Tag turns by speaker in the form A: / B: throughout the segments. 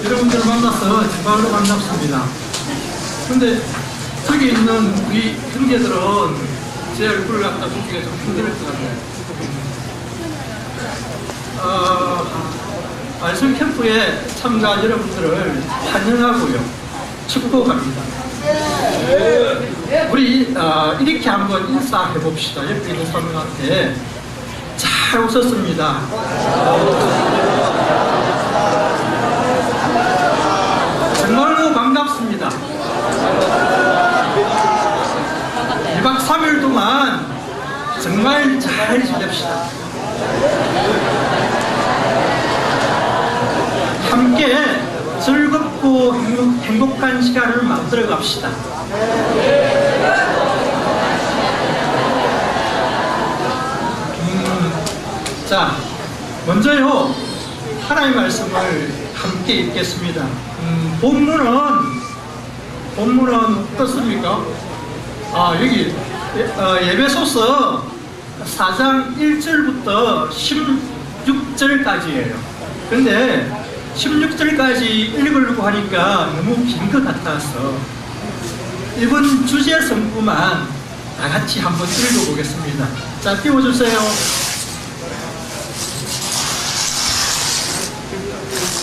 A: 여러분들 만나서 정말로 반갑습니다. 근데 저기 있는 우리 형제들은 제 얼굴을 갖다 보기가 좀 힘들 것 같네요. 말씀 캠프에 참가 여러분들을 환영하고요. 축복합니다. 우리 이렇게 한번 인사해 봅시다. 옆에 있는 사람한테 잘 오셨습니다. 정말로 반갑습니다. 2박 3일 동안 정말 잘 지냅시다. 함께 즐겁고 행복한 시간을 만들어 갑시다. 자, 먼저요, 하나님의 말씀을 함께 읽겠습니다. 본문은 어떻습니까? 여기 에베소서 4장 1절부터 16절까지예요. 근데 16절까지 읽으려고 하니까 너무 긴 것 같아서 이번 주제 성구만 다 같이 한번 읽어보겠습니다. 자, 띄워주세요.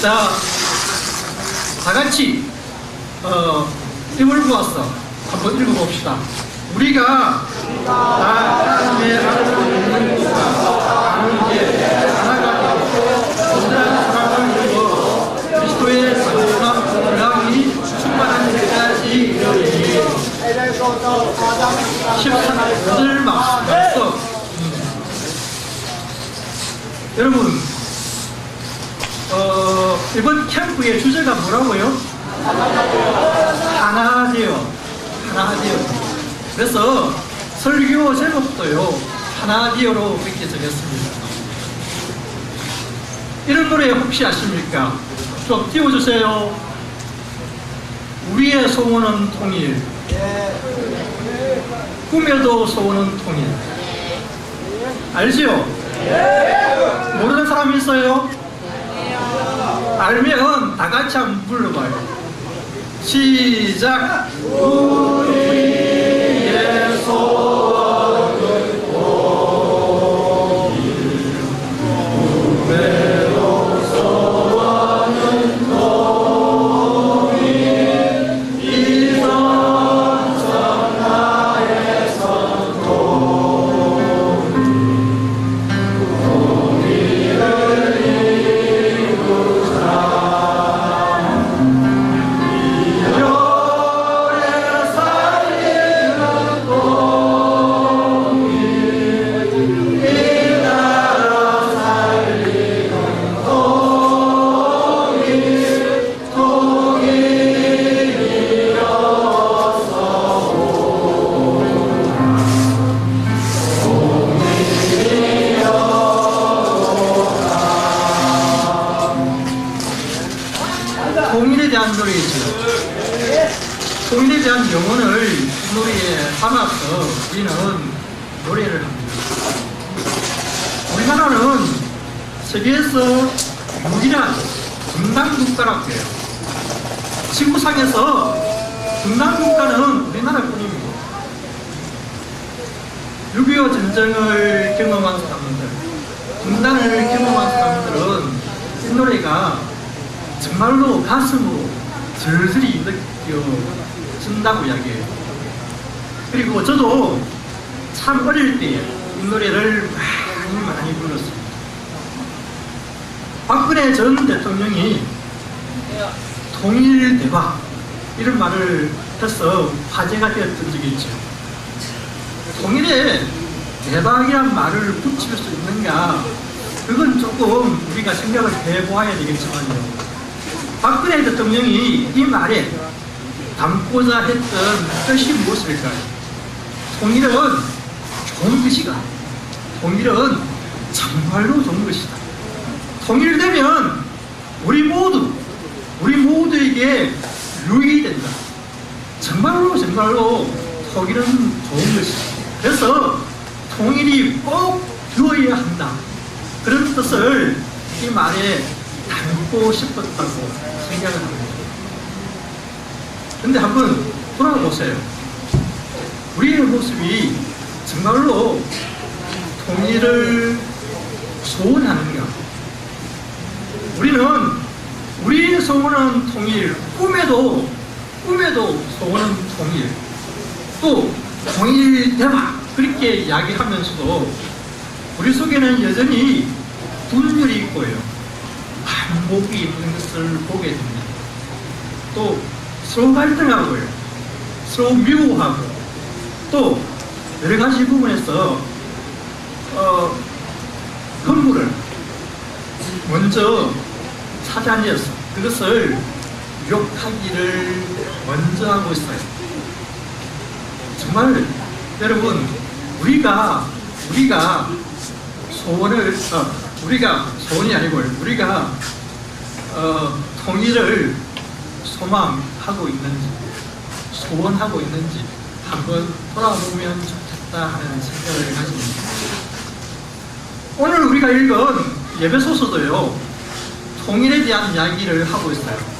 A: 자, 다 같이 힘을 모아서 한번 읽어봅시다. 우리가 다 하나님의 아들을 믿는 자가 아는 게 하나가 되고 온전한 사랑을 이루어 그리스도의 성삼 분량이 충만한 데까지 이르리니 13절 말씀. 여러분, 이번 캠프의 주제가 뭐라고요? 하나 되어. 그래서 설교 제목도요, 하나 되어로 이렇게 정했습니다. 이런 노래 혹시 아십니까? 좀 띄워주세요. 우리의 소원은 통일, 꿈에도 소원은 통일. 알지요? 모르는 사람 있어요? 알면 다 같이 한번 불러봐요. 시작. 우리의 소원은 통일, 꿈에도 소원은 통일, 이 성천하에서 통일을 이루자. 통일에 대한 노래이죠. 통일에 대한 영혼을 노래에 담아서 우리는 노래를 합니다. 우리나라는 세계에서 유일한 분단국가라고 해요. 지구상에서 분단국가는 우리나라뿐입니다. 6.25 전쟁을 경험한 사람들, 분단을 경험한 사람들은 이 노래가 정말로 가슴으로 절절히 느껴진다고 이야기해요. 그리고 저도 참 어릴 때 이 노래를 많이 불렀습니다. 박근혜 전 대통령이 통일 대박 이런 말을 해서 화제가 되었던 적이 있죠. 통일에 대박이란 말을 붙일 수 있는가, 그건 조금 우리가 생각을 해보아야 되겠지만요. 박근혜 대통령이 이 말에 담고자 했던 뜻이 무엇일까요? 통일은 좋은 것이가, 통일은 정말로 좋은 것이다. 통일되면 우리 모두에게 유익이 된다. 정말로 통일은 좋은 것이다. 그래서 통일이 꼭 되어야 한다. 그런 뜻을 이 말에 닮고 싶었다고 생각을 합니다. 근데 한번 돌아보세요. 우리의 모습이 정말로 통일을 소원하는가? 우리는 우리의 소원은 통일, 꿈에도 소원은 통일, 또 통일대화 그렇게 이야기하면서도 우리 속에는 여전히 분열이 있고요, 반복이 있는 것을 보게 됩니다. 또 서로 갈등하고요, 서로 미워하고, 또 여러 가지 부분에서 건물을 먼저 찾아내서 그것을 욕하기를 먼저 하고 있어요. 정말 여러분, 우리가 소원을 우리가 소원이 아니고 우리가 통일을 소망하고 있는지, 소원하고 있는지 한번 돌아보면 좋겠다 하는 생각을 가집니다. 오늘 우리가 읽은 예배소서도요, 통일에 대한 이야기를 하고 있어요.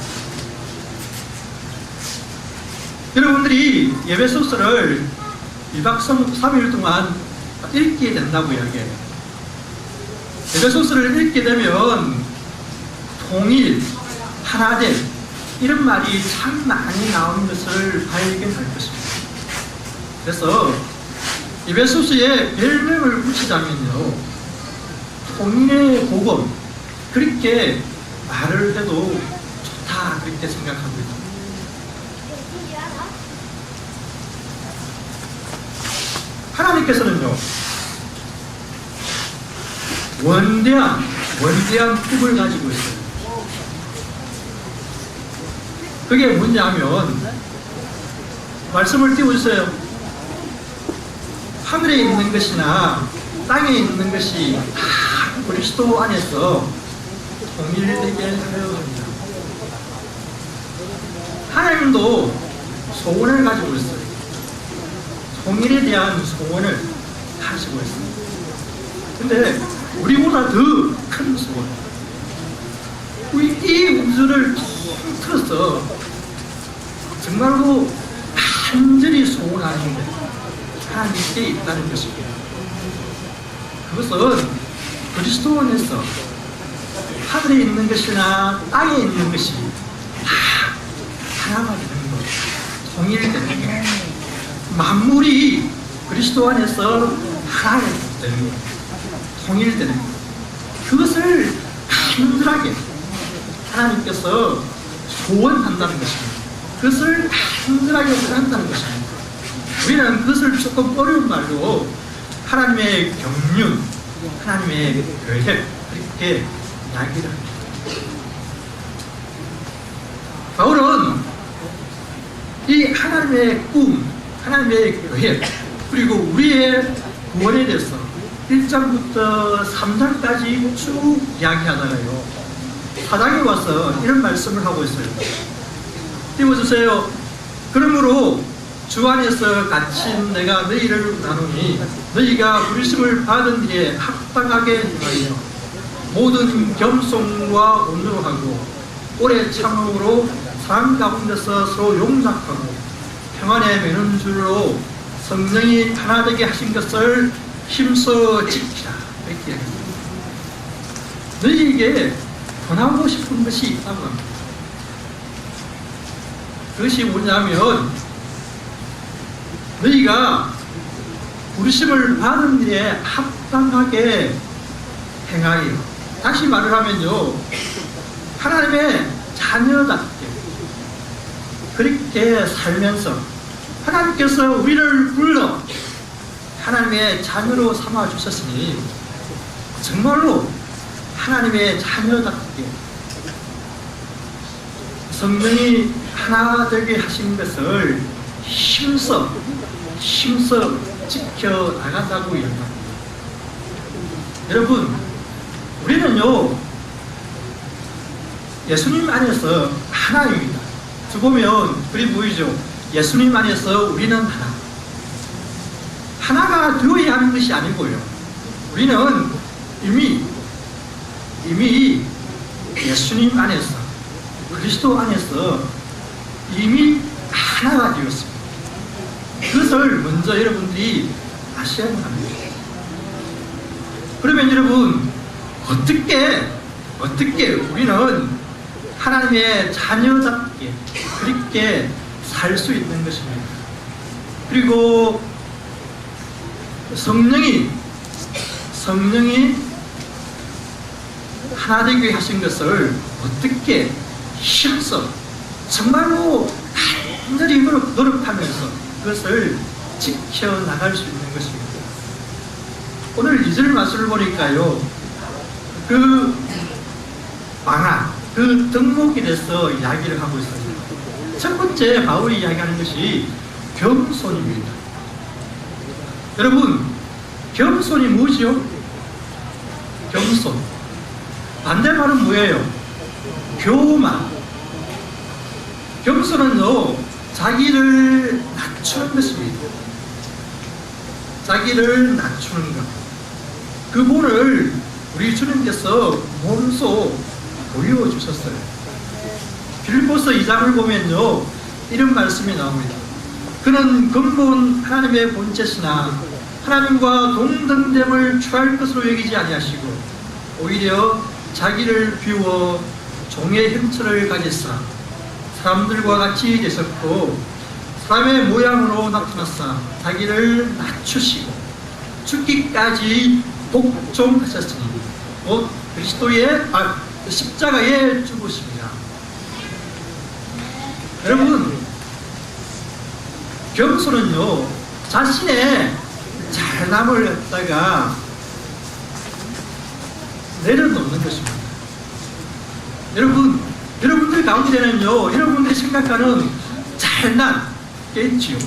A: 여러분들이 예배소서를 2박 3일 동안 읽게 된다고 이야기해요. 예배소서를 읽게 되면 통일, 하나됨 이런 말이 참 많이 나오는 것을 발견할 것입니다. 그래서 예배소서에 별명을 붙이자면요, 통일의 복음 그렇게 말을 해도 좋다 그렇게 생각합니다. 하나님께서는요, 원대한 꿈을 가지고 있어요. 그게 뭐냐면, 말씀을 띄워주세요. 하늘에 있는 것이나 땅에 있는 것이 다 그리스도 안에서 통일되게 하려 합니다. 하나님도 소원을 가지고 있어요. 통일에 대한 소원을 가지고 있습니다. 근데 우리보다 더 큰 소원, 이 우주를 통틀어서 정말로 간절히 소원하는 게 하나님께 있다는 것입니다. 그것은 그리스도 안에서 하늘에 있는 것이나 땅에 있는 것이 다 하나가 되는 것, 통일되는 것, 만물이 그리스도 안에서 하나가 되는 것, 통일되는 것, 그것을 간절하게 하나님께서 소원한다는 것입니다. 그것을 간절하게 원한다는 것입니다. 우리는 그것을 조금 어려운 말로 하나님의 경륜, 하나님의 계획 그렇게 이야기를 합니다. 바울은 이 하나님의 꿈, 하나님의 계획, 그리고 우리의 구원에 대해서 1장부터 3장까지 쭉 이야기하다가요, 4장에 와서 이런 말씀을 하고 있어요. 띄워주세요. 그러므로 주 안에서 갇힌 내가 너희를 나누니 너희가 부르심을 받은 뒤에 합당하게 행하여 모든 겸손과 온유하고 오래 참음으로 사람 가운데서 서로 용납하고 평안에 매는 줄로 성령이 하나 되게 하신 것을 힘써 지키라 이렇게 이야기합니다. 너희에게 전하고 싶은 것이 있다고 합니다. 그것이 뭐냐면, 너희가 부르심을 받은 일에 합당하게 행하여, 다시 말을 하면요, 하나님의 자녀답게 그렇게 살면서 하나님께서 우리를 불러 하나님의 자녀로 삼아 주셨으니 정말로 하나님의 자녀답게 성령이 하나 되게 하신 것을 힘써 지켜 나간다고 이야기합니다. 여러분, 우리는요, 예수님 안에서 하나입니다. 저 보면 글이 보이죠? 예수님 안에서 우리는 하나. 하나가 되어야 하는 것이 아니고요, 우리는 이미 예수님 안에서, 그리스도 안에서 이미 하나가 되었습니다. 그것을 먼저 여러분들이 아셔야 합니다. 그러면 여러분, 어떻게 우리는 하나님의 자녀답게 그렇게 살 수 있는 것입니다. 그리고 성령이 하나 되게 하신 것을 어떻게 힘써 정말로 간절히 노력하면서 그것을 지켜나갈 수 있는 것입니다. 오늘 2절 말씀을 보니까요, 그 망아, 그 덕목에 대해서 이야기를 하고 있습니다. 첫 번째 바울이 이야기하는 것이 겸손입니다. 여러분, 겸손이 뭐지요? 겸손. 반대말은 뭐예요? 교만. 겸손은요, 자기를 낮추는 것입니다. 자기를 낮추는 것. 그 본을 우리 주님께서 몸소 보여주셨어요. 빌립보서 2장을 보면요, 이런 말씀이 나옵니다. 그는 근본 하나님의 본체시나 하나님과 동등됨을 취할 것으로 여기지 아니하시고 오히려 자기를 비워 종의 형체를 가지사 사람들과 같이 계셨고 사람의 모양으로 나타나사 자기를 낮추시고 죽기까지 복종하셨으니 곧 그리스도의 십자가에 죽으십니다. 여러분, 겸손은요, 자신의 잘남을 갖다가 내려놓는 것입니다. 여러분들 가운데는요, 여러분들이 생각하는 잘난 게 있지요.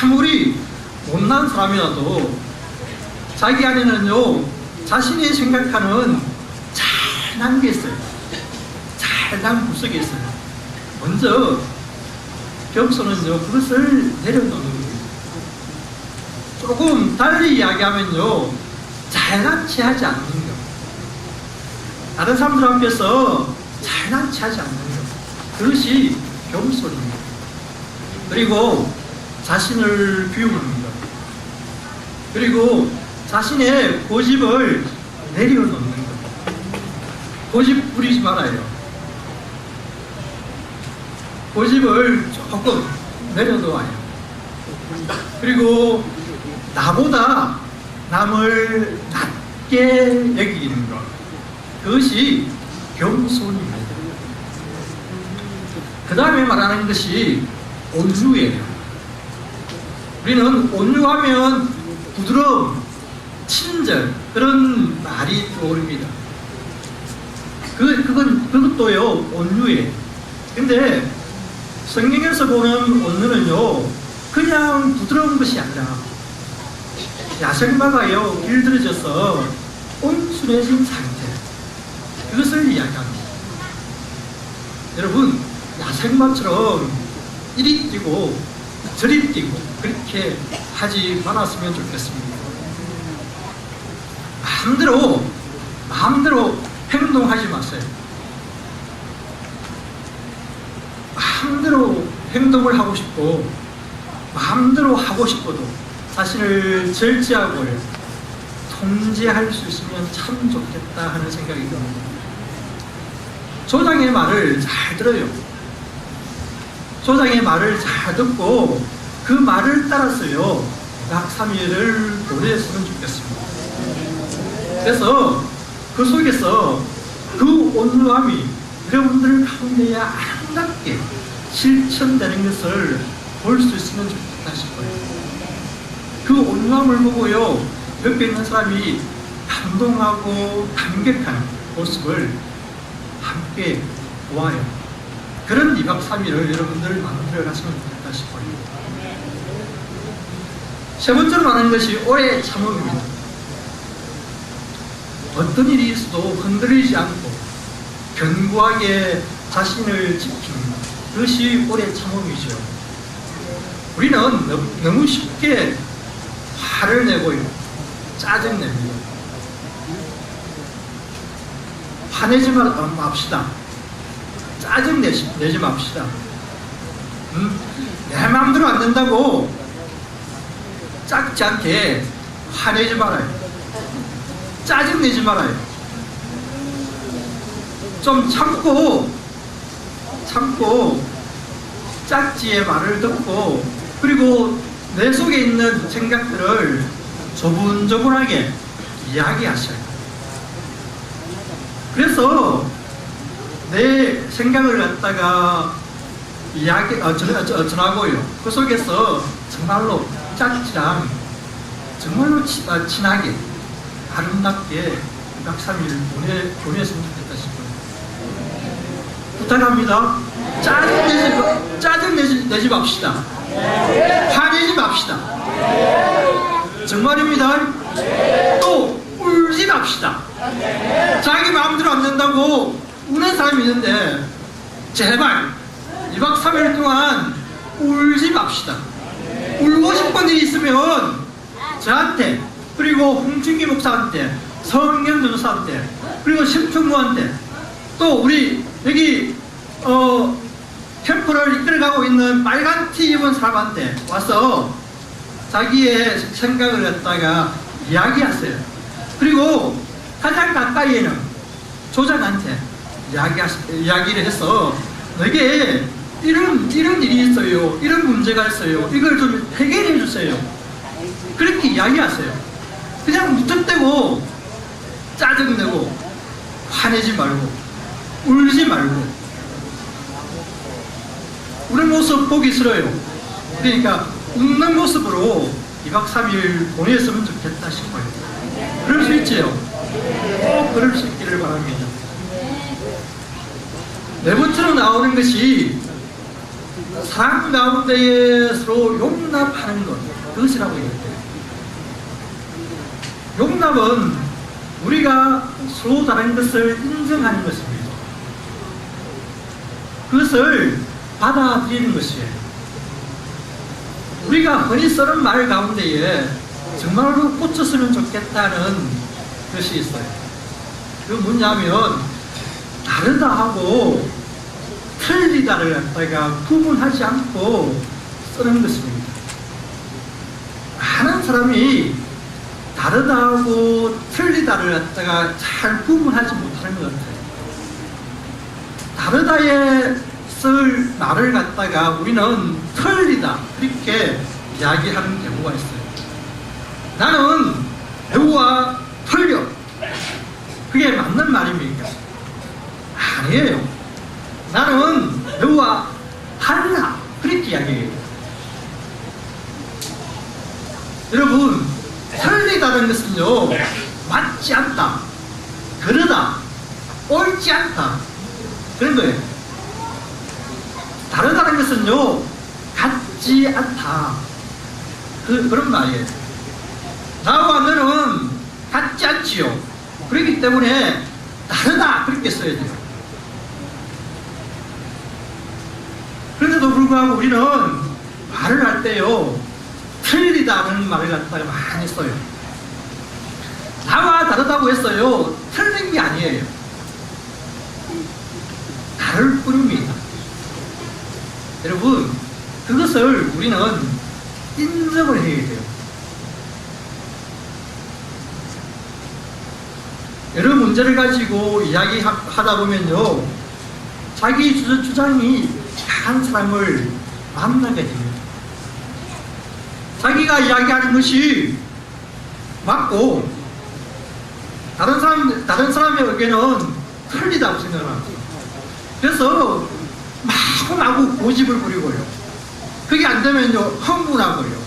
A: 아무리 못난 사람이라도 자기 안에는요, 자신이 생각하는 잘난 게 있어요. 잘난 구석이 있어요. 먼저 겸손은요, 그것을 내려놓는 거예요. 조금 달리 이야기하면요, 잘난치 하지 않는 것. 다른 사람들 앞에서 잘난치 하지 않는 것. 그것이 겸손입니다. 그리고 자신을 비우는 것. 그리고 자신의 고집을 내려놓는 것. 고집 부리지 말아요. 고집을 조금 내려놓아요. 그리고 나보다 남을 낮게 여기는 것. 그것이 겸손입니다. 그 다음에 말하는 것이 온유예요. 우리는 온유하면 부드러움, 친절, 그런 말이 떠오릅니다. 그것도요, 온유예요. 근데 성경에서 보는 온유는요, 그냥 부드러운 것이 아니라 야생마가요, 길들여져서 온순해진 상태, 그것을 이야기합니다. 여러분, 야생마처럼 이리 뛰고 저리 뛰고 그렇게 하지 말았으면 좋겠습니다. 마음대로 행동하지 마세요. 마음대로 행동을 하고 싶고 마음대로 하고 싶어도 자신을 절제하고 통제할 수 있으면 참 좋겠다 하는 생각이 듭니다. 조장의 말을 잘 들어요. 조장의 말을 잘 듣고 그 말을 따라서요, 약 3일을 보냈으면 좋겠습니다. 그래서 그 속에서 그 온유함이 여러분들 가운데에 아름답게 실천되는 것을 볼 수 있으면 좋겠다 싶어요. 그 온유함을 보고요, 옆에 있는 사람이 감동하고 감격하는 모습을 함께 보아요. 그런 2박 3일을 여러분들 만들어 가시면 좋겠다 싶어요. 세 번째로 말하는 것이 오래 참음입니다. 어떤 일이 있어도 흔들리지 않고 견고하게 자신을 지키는 것, 그것이 오래 참음이죠. 우리는 너무 쉽게 화를 내고요, 짜증냅니다. 화내지 맙시다. 짜증 내지 맙시다. 내 마음대로 안 된다고 작지 않게 화내지 말아요. 짜증 내지 말아요. 좀 참고 짝지의 말을 듣고, 그리고 내 속에 있는 생각들을 조분조분하게 이야기하셔요. 그래서 내 생각을 갖다가 전하고요. 그 속에서 정말로 짝지랑 정말로 친하게 아름답게 2박 3일 보냈으면 좋겠다 싶어요. 부탁합니다. 짜증 내지 맙시다. 화내지 맙시다. 정말입니다. 또 울지 맙시다. 자기 마음대로 안 된다고 우는 사람이 있는데 제발 2박 3일 동안 울지 맙시다. 울고 싶은 일이 있으면 저한테, 그리고 홍준기 목사한테, 성경 전도사한테, 그리고 심충무한테, 또 우리 여기 캠프를 이끌어가고 있는 빨간 티 입은 사람한테 와서 자기의 생각을 갖다가 이야기하세요. 그리고 가장 가까이에는 조장한테 이야기를 해서 내게 이런 일이 있어요. 이런 문제가 있어요. 이걸 좀 해결해 주세요. 그렇게 이야기하세요. 그냥 무턱대고 짜증내고 화내지 말고 울지 말고. 우는 모습 보기 싫어요. 그러니까 웃는 모습으로 2박 3일 보냈으면 좋겠다 싶어요. 그럴 수 있지요? 꼭 그럴 수 있기를 바랍니다. 내부처럼 나오는 것이 사랑 가운데에 서로 용납하는 것, 그것이라고 얘기해요. 용납은 우리가 서로 다른 것을 인정하는 것입니다. 그것을 받아들이는 것이에요. 우리가 흔히 쓰는 말 가운데에 정말로 꽂혔으면 좋겠다는 것이 있어요. 그 뭐냐면 다르다 하고 틀리다를 갖다가 구분하지 않고 쓰는 것입니다. 많은 사람이 다르다하고 틀리다를 갖다가 잘 구분하지 못하는 것 같아요. 다르다에 쓸 말을 갖다가 우리는 틀리다 이렇게 이야기하는 경우가 있어요. 나는 배우와 틀려. 그게 맞는 말입니까? 아니에요. 나는 배우와 달라. 그렇게 이야기해요. 여러분, 틀리다는 것은요, 맞지 않다, 그러다, 옳지 않다, 그런 거예요. 다르다는 것은요, 같지 않다, 그런 말이에요. 나와 너는 같지 않지요. 그렇기 때문에 다르다 그렇게 써야 돼요. 그런데도 불구하고 우리는 말을 할 때요, 틀리다는 말을 갖다가 많이 써요. 나와 다르다고 했어요. 틀린 게 아니에요. 다를 뿐입니다. 여러분, 그것을 우리는 인정을 해야 돼요. 여러 문제를 가지고 이야기하다 보면요, 자기 주장이 강한 사람을 만나게 됩니다. 자기가 이야기하는 것이 맞고 다른 사람의 의견은 틀리다고 생각합니다. 그래서 마구 고집을 부리고요. 그게 안 되면요, 흥분하고요.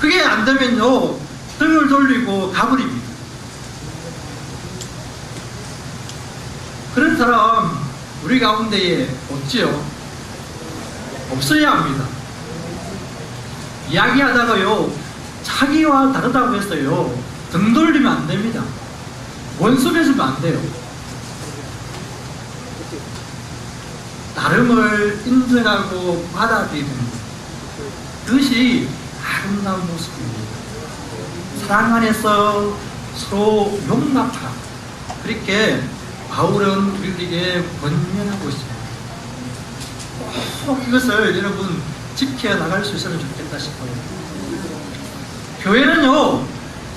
A: 그게 안 되면요, 등을 돌리고 가버립니다. 그런 사람 우리 가운데에 없지요? 없어야 합니다. 이야기하다가요, 자기와 다르다고 했어요, 등 돌리면 안 됩니다. 원수 맺으면 안 돼요. 다름을 인정하고 받아들이는 그것이 아름다운 모습입니다. 사랑 안에서 서로 용납하라. 그렇게 바울은 우리들에게 권면하고 있습니다. 꼭 이것을 여러분 지켜 나갈 수 있으면 좋겠다 싶어요. 교회는요,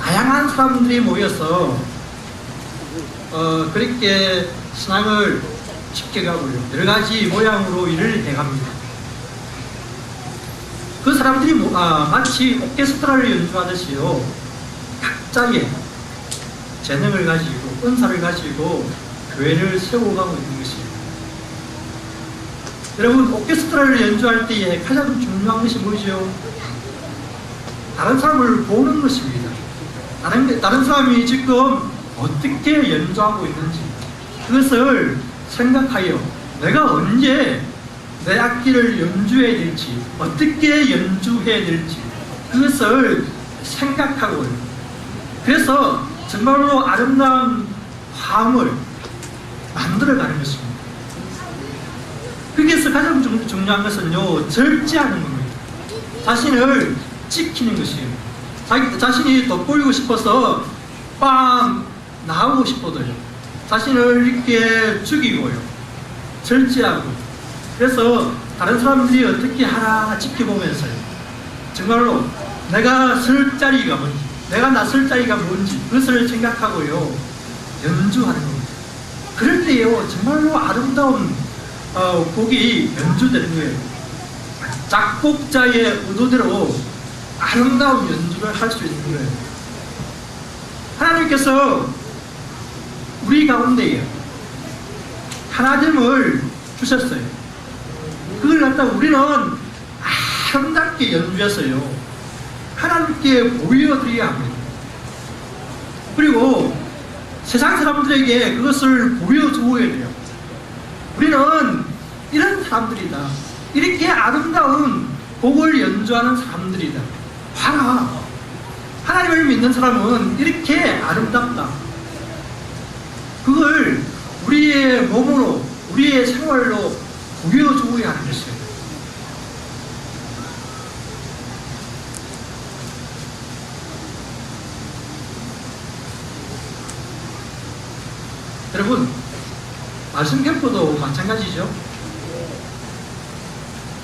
A: 다양한 사람들이 모여서 그렇게 신앙을 지켜가고요, 여러 가지 모양으로 일을 해갑니다. 그 사람들이 마치 오케스트라를 연주하듯이요, 각자의 재능을 가지고 은사를 가지고 교회를 세워가고 있는 것이에요. 여러분, 오케스트라를 연주할 때에 가장 중요한 것이 뭐죠? 다른 사람을 보는 것입니다. 다른 사람이 지금 어떻게 연주하고 있는지 그것을 생각하여 내가 언제 내 악기를 연주해야 될지, 어떻게 연주해야 될지 그것을 생각하고요. 그래서 정말로 아름다운 화음을 만들어가는 것입니다. 거기에서 가장 중요한 것은요, 절제하는 겁니다. 자신을 지키는 것이에요. 자신이 돋보이고 싶어서 빵 나오고 싶어도요, 자신을 이렇게 죽이고요, 절제하고, 그래서 다른 사람들이 어떻게 하나 지켜보면서요, 정말로 내가 설 자리가 뭔지, 내가 나설 자리가 뭔지 그것을 생각하고요, 연주하는 겁니다. 그럴 때요, 정말로 아름다운 곡이 연주되는 거예요. 작곡자의 의도대로 아름다운 연주를 할 수 있는 거예요. 하나님께서 우리 가운데에 하나됨을 주셨어요. 그걸 갖다 우리는 아름답게 연주해서요, 하나님께 보여드려야 합니다. 그리고 세상 사람들에게 그것을 보여주어야 돼요. 우리는 이런 사람들이다, 이렇게 아름다운 곡을 연주하는 사람들이다, 봐라, 하나님을 믿는 사람은 이렇게 아름답다. 그걸 우리의 몸으로, 우리의 생활로 보여주어야 하는 것이에요. 여러분, 말씀 캠프도 마찬가지죠.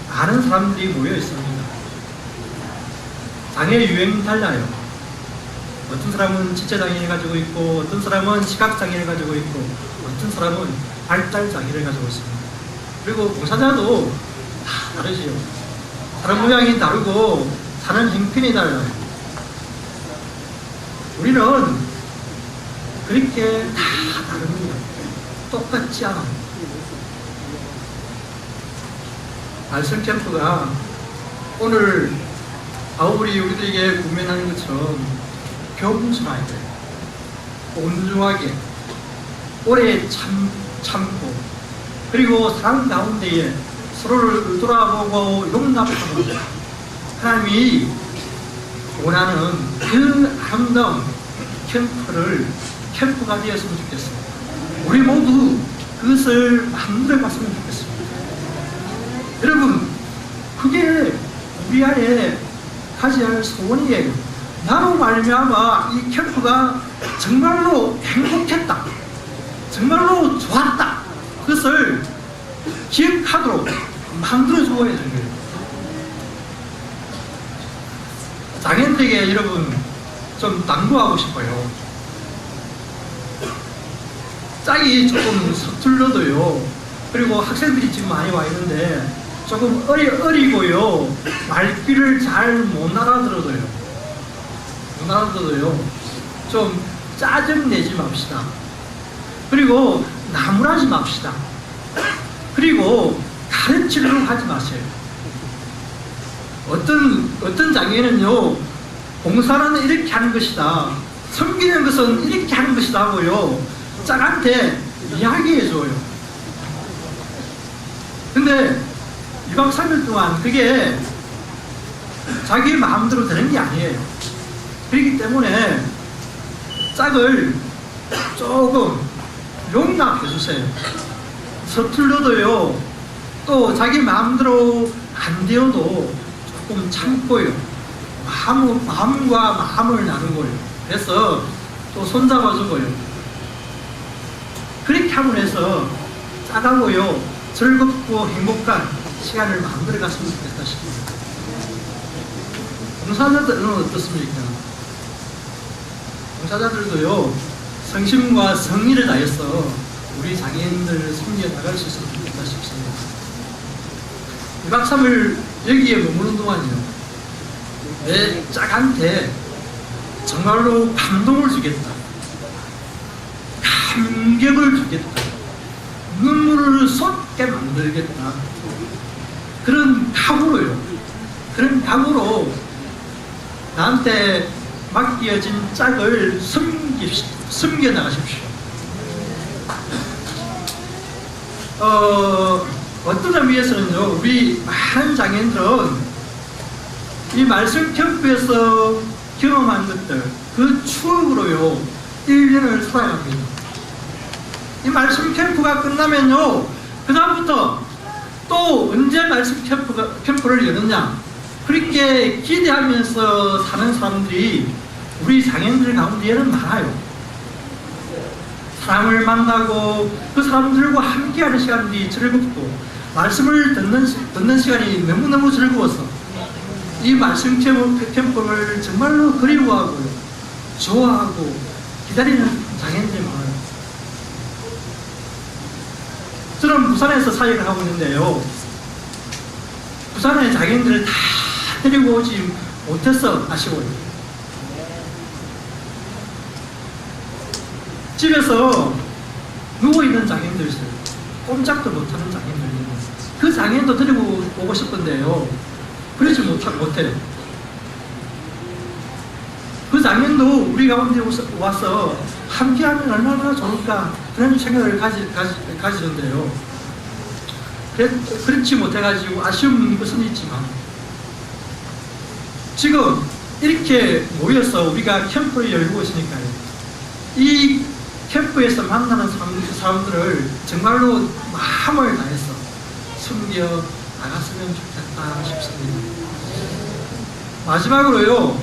A: 많은 사람들이 모여 있습니다. 장애 유형이 달라요. 어떤 사람은 지체장애를 가지고 있고, 어떤 사람은 시각장애를 가지고 있고, 어떤 사람은 발달장애를 가지고 있습니다. 그리고 봉사자도 다 다르지요. 사람 모양이 다르고 사는 형편이 달라요. 우리는 그렇게 다 다릅니다. 똑같지 않아요. 말씀 캠프가 오늘 바울이 우리들에게 권면하는 것처럼 겸손하게, 온유하게, 오래 참고, 그리고 사람 가운데에 서로를 돌아보고 용납하고, 하나님이 원하는 그 아름다운 캠프가 되었으면 좋겠습니다. 우리 모두 그것을 만들어봤으면 좋겠습니다. 여러분, 그게 우리 안에 가져야 할 소원이에요. 나로 말미암아 이 캠프가 정말로 행복했다, 정말로 좋았다, 그것을 기억하도록 만들어줘야 되는 거예요. 장애인들에게 여러분 좀 당부하고 싶어요. 짝이 조금 서툴러도요, 그리고 학생들이 지금 많이 와 있는데 조금 어리고요, 말귀를 잘 못 알아들어도요, 좀 짜증내지 맙시다. 그리고 나무라지 맙시다. 그리고 가르치려고 하지 마세요. 어떤 장애는요, 봉사는 이렇게 하는 것이다, 섬기는 것은 이렇게 하는 것이다 하고요, 짝한테 이야기해줘요. 근데 2박 3일 동안 그게 자기 마음대로 되는 게 아니에요. 그렇기 때문에 짝을 조금 용납해 주세요. 서툴러도요, 또 자기 마음대로 안 되어도 조금 참고요, 마음과 마음을 나누고요, 그래서 또 손잡아주고요. 그렇게 함으로 해서 짜가고요 즐겁고 행복한 시간을 만들어 갔으면 좋겠다 싶습니다. 봉사자들은 어떻습니까? 봉사자들도요 성심과 성의를 다해서 우리 장애인들을 섬겨 나갈 수 있으면 좋겠다 싶습니다. 2박 3일 여기에 머무는 동안이요 내 짝한테 정말로 감동을 주겠다, 감격을 주겠다, 눈물을 쏟게 만들겠다, 그런 각오로요, 그런 각오로 나한테 맡겨진 짝을 숨겨나가십시오. 어떤 의미에서는요, 우리 많은 장애인들은 이 말씀 캠프에서 경험한 것들, 그 추억으로요 1년을 살아갑니다. 이 말씀 캠프가 끝나면요 그 다음부터 또 언제 말씀 캠프를 여느냐, 그렇게 기대하면서 사는 사람들이 우리 장애인들 가운데에는 많아요. 사람을 만나고 그 사람들과 함께하는 시간이 즐겁고 말씀을 듣는 시간이 너무너무 즐거워서 이 말씀 캠프를 정말로 그리워하고요, 좋아하고 기다리는 장애인들이 많아요. 저는 부산에서 사역을 하고 있는데요, 부산의 장애인들을 다 데리고 오지 못해서 아쉬워요. 집에서 누워있는 장애인들 있어요. 꼼짝도 못하는 장애인들 있어요. 그 장애인도 데리고 오고 싶은데요 그러지 못해요. 그 장애인도 우리 가운데 와서 함께하면 얼마나 좋을까 그런 생각을 가지는데요 그렇지 못해가지고 아쉬운 것은 있지만, 지금 이렇게 모여서 우리가 캠프를 열고 있으니까요, 이 캠프에서 만나는 사람들을 정말로 마음을 다해서 숨겨 나갔으면 좋겠다 싶습니다. 마지막으로요,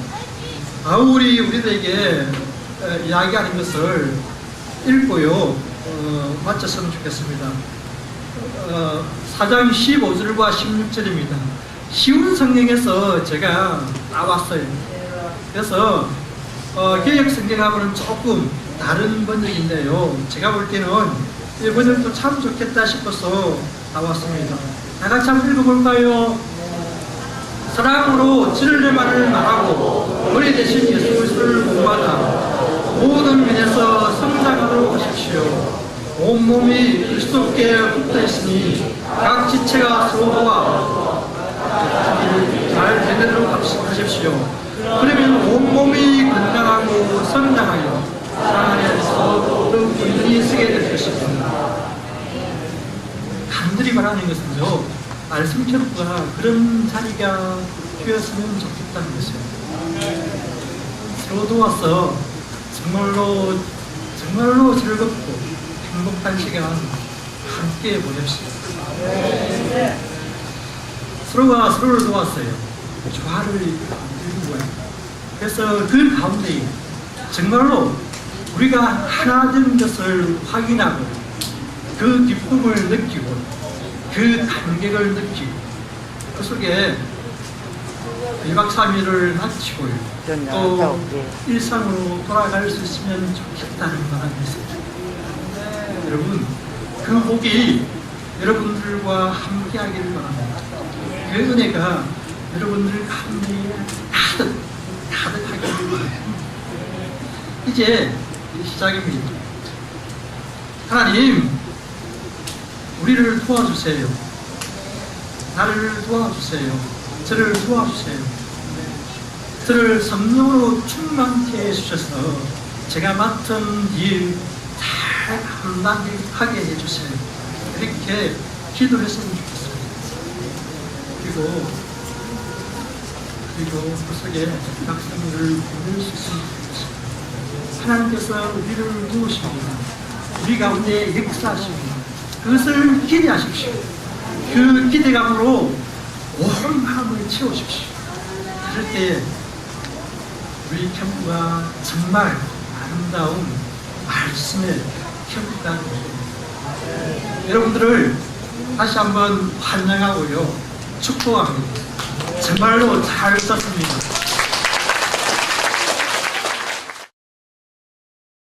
A: 바울이 우리들에게 이야기하는 것을 읽고요 마쳤으면 좋겠습니다. 4장 15절과 16절입니다. 쉬운 성경에서 제가 나왔어요. 그래서 개역 성경하고는 조금 다른 번역인데요, 제가 볼 때는 이 번역도 참 좋겠다 싶어서 나왔습니다. 다 같이 한번 읽어볼까요? 사랑으로 진리만을 말하고 머리 대신 예수 그리스도를 본받아 모든 면에서 성장하도록 하십시오. 온몸이 그리스도께 붙어 있으니 각 지체가 서로 도와 잘 되도록 하십시오. 그러면 온몸이 건강하고 성장하여 사랑 안에서 더욱 든든히 서게 될 것입니다. 간절히 바라는 것은요, 말씀 캠프가 그런 자리가 되었으면 좋겠다는 것이에요. 서로 도와서 정말로 즐겁고 행복한 시간 함께 보냅시다. 서로가 서로를 도왔어요. 조화를 이루고요. 그래서 그 가운데 정말로 우리가 하나 된 것을 확인하고 그 기쁨을 느끼고 그 감격을 느끼고 그 속에 1박 3일을 마치고요 또 일상으로 돌아갈 수 있으면 좋겠다는 바람이 있습니다. 여러분, 그 복이 여러분들과 함께 하기를 바랍니다. 그 은혜가 여러분들 가운데 가득하기를 바랍니다. 이제 시작입니다. 하나님, 우리를 도와주세요. 나를 도와주세요. 저를 도와주세요. 저를 성령으로 충만케 해주셔서 제가 맡은 일 잘 감당하게 해주세요. 이렇게 기도했으면 좋겠습니다. 그리고 그 속에 박성을 보낼 수 있으면 좋겠습니다. 하나님께서 우리를 도우십니다. 우리 가운데 역사하십니다. 그것을 기대하십시오. 그 기대감으로 온 마음을 채우십시오. 그럴 때 우리 캠프가 정말 아름다운 말씀의 캠프가 됩니다. 여러분들을 다시 한번 환영하고요. 축복합니다. 정말로 잘 썼습니다.